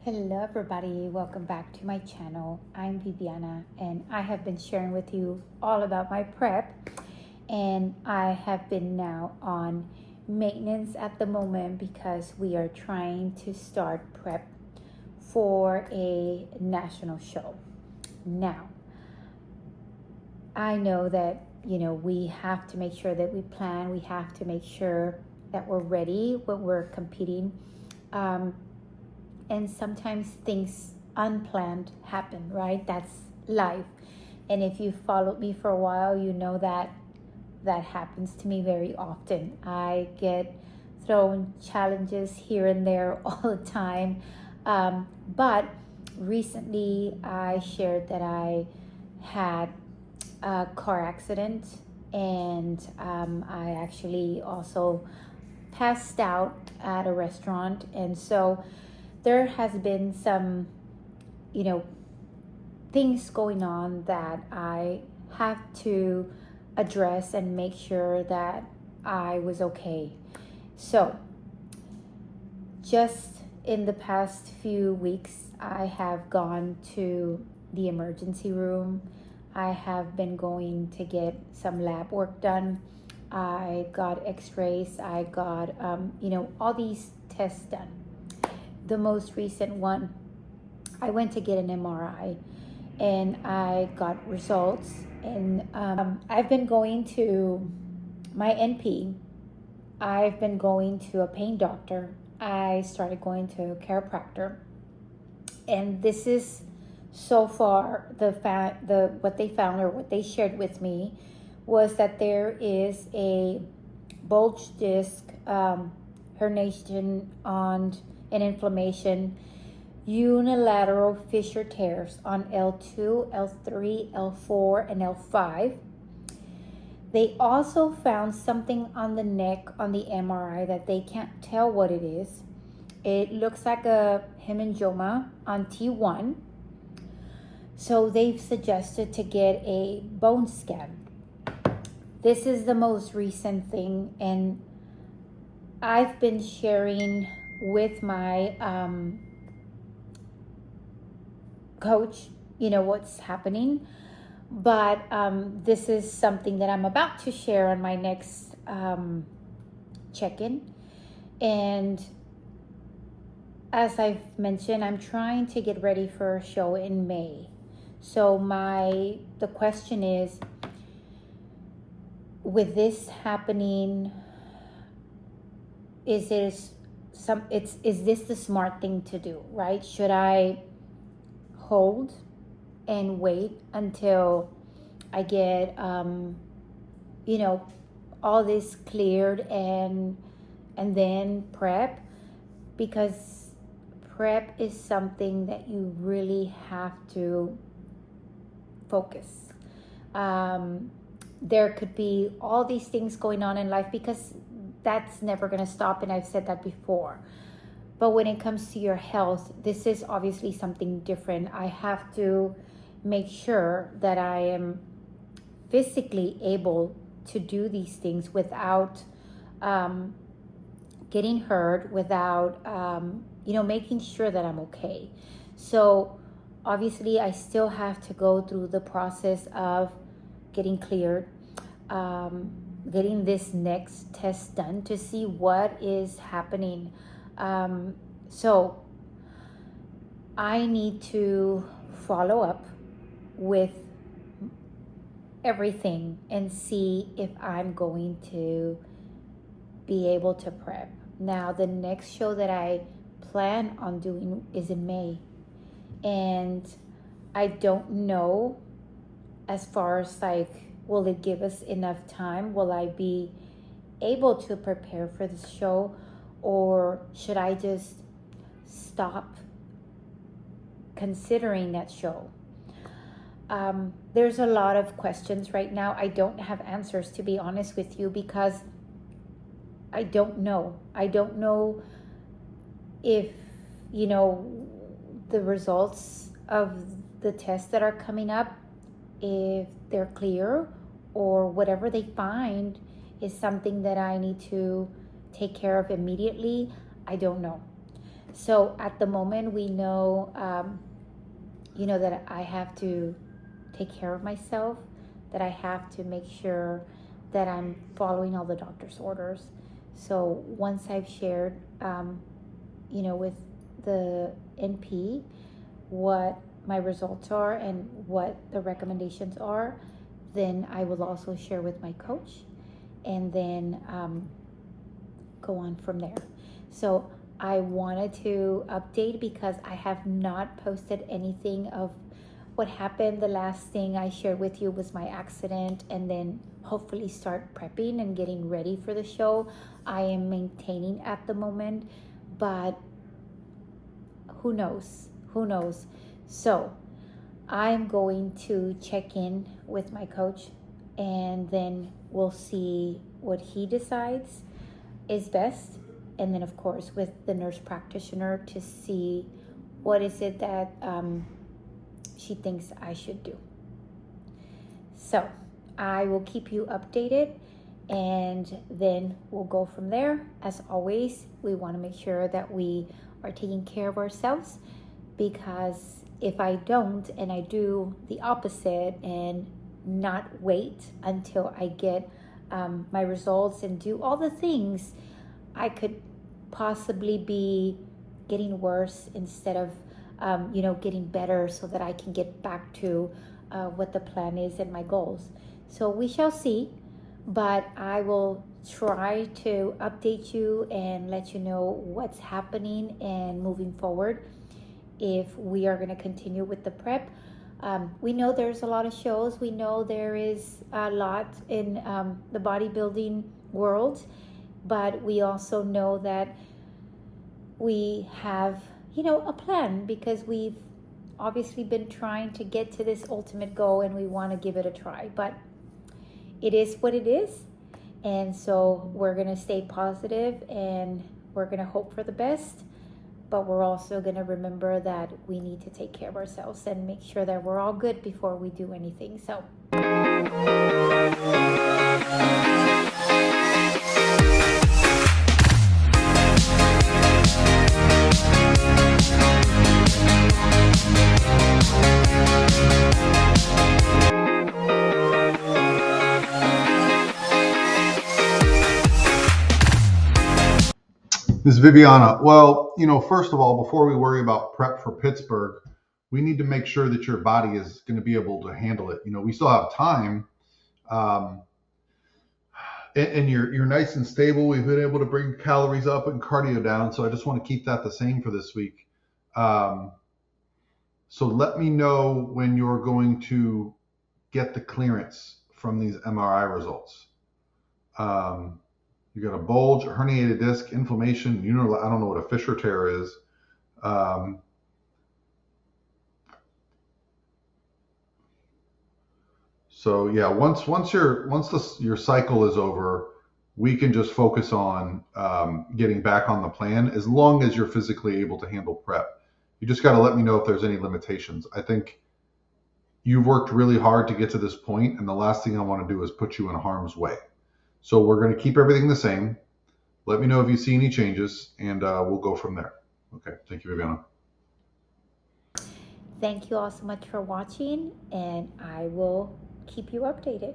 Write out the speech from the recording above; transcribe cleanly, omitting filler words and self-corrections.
Hello everybody, welcome back to my channel. I'm Viviana and I have been sharing with you all about my prep, and I have been now on maintenance at the moment because we are trying to start prep for a national show. Now, I know that we have to make sure that we plan, we have to make sure that we're ready when we're competing. And sometimes things unplanned happen, right? That's life. And if you followed me for a while, you know that happens to me very often. I get thrown challenges here and there all the time. But recently I shared that I had a car accident, and I actually also passed out at a restaurant. And so there has been some, things going on that I have to address and make sure that I was okay. So, just in the past few weeks, I have gone to the emergency room. I have been going to get some lab work done. I got x-rays. I got, all these tests done. The most recent one, I went to get an MRI and I got results. And I've been going to my NP. I've been going to a pain doctor. I started going to a chiropractor. And this is so far what they found, or what they shared with me, was that there is a bulge disc herniation on and inflammation, unilateral fissure tears on L2, L3, L4, and L5. They also found something on the neck on the MRI that they can't tell what it is. It looks like a hemangioma on T1. So they've suggested to get a bone scan. This is the most recent thing, and I've been sharing with my coach, what's happening. But this is something that I'm about to share on my next check-in. And as I've mentioned, I'm trying to get ready for a show in May. So the question is, with this happening, is this the smart thing to do, right? Should I hold and wait until I get all this cleared and then prep? Because prep is something that you really have to focus. There could be all these things going on in life, because that's never going to stop, and I've said that before. But when it comes to your health, this is obviously something different. I have to make sure that I am physically able to do these things without getting hurt, without making sure that I'm okay. So obviously I still have to go through the process of getting cleared, getting this next test done to see what is happening. So I need to follow up with everything and see if I'm going to be able to prep. Now, the next show that I plan on doing is in May. And I don't know, as far as will it give us enough time? Will I be able to prepare for the show? Or should I just stop considering that show? There's a lot of questions right now. I don't have answers, to be honest with you, because I don't know. I don't know if, the results of the tests that are coming up, if they're clear, or whatever they find is something that I need to take care of immediately. I don't know. So at the moment, we know, that I have to take care of myself, that I have to make sure that I'm following all the doctor's orders. So once I've shared, with the NP what my results are and what the recommendations are, then I will also share with my coach, and then go on from there. So I wanted to update because I have not posted anything of what happened. The last thing I shared with you was my accident, and then hopefully start prepping and getting ready for the show. I am maintaining at the moment, but who knows? Who knows? So I'm going to check in with my coach, and then we'll see what he decides is best. And then, of course, with the nurse practitioner to see what is it that she thinks I should do. So I will keep you updated, and then we'll go from there. As always, we want to make sure that we are taking care of ourselves, because if I don't and I do the opposite and not wait until I get my results and do all the things, I could possibly be getting worse instead of getting better, so that I can get back to what the plan is and my goals. So we shall see, but I will try to update you and let you know what's happening and moving forward, if we are going to continue with the prep. We know there's a lot of shows. We know there is a lot in the bodybuilding world, but we also know that we have, a plan, because we've obviously been trying to get to this ultimate goal, and we want to give it a try. But it is what it is. And so we're going to stay positive, and we're going to hope for the best. But we're also going to remember that we need to take care of ourselves and make sure that we're all good before we do anything. So Ms. Viviana, well, first of all, before we worry about prep for Pittsburgh, we need to make sure that your body is going to be able to handle it. We still have time, um, and you're nice and stable. We've been able to bring calories up and cardio down, so I just want to keep that the same for this week. So let me know when you're going to get the clearance from these MRI results. You got a bulge, a herniated disc, inflammation. I don't know what a fissure tear is. So yeah, once your cycle is over, we can just focus on getting back on the plan, as long as you're physically able to handle prep. You just got to let me know if there's any limitations. I think you've worked really hard to get to this point, and the last thing I want to do is put you in harm's way. So we're going to keep everything the same. Let me know if you see any changes, and we'll go from there. Okay. Thank you, Viviana. thank you all so much for watching, and I will keep you updated.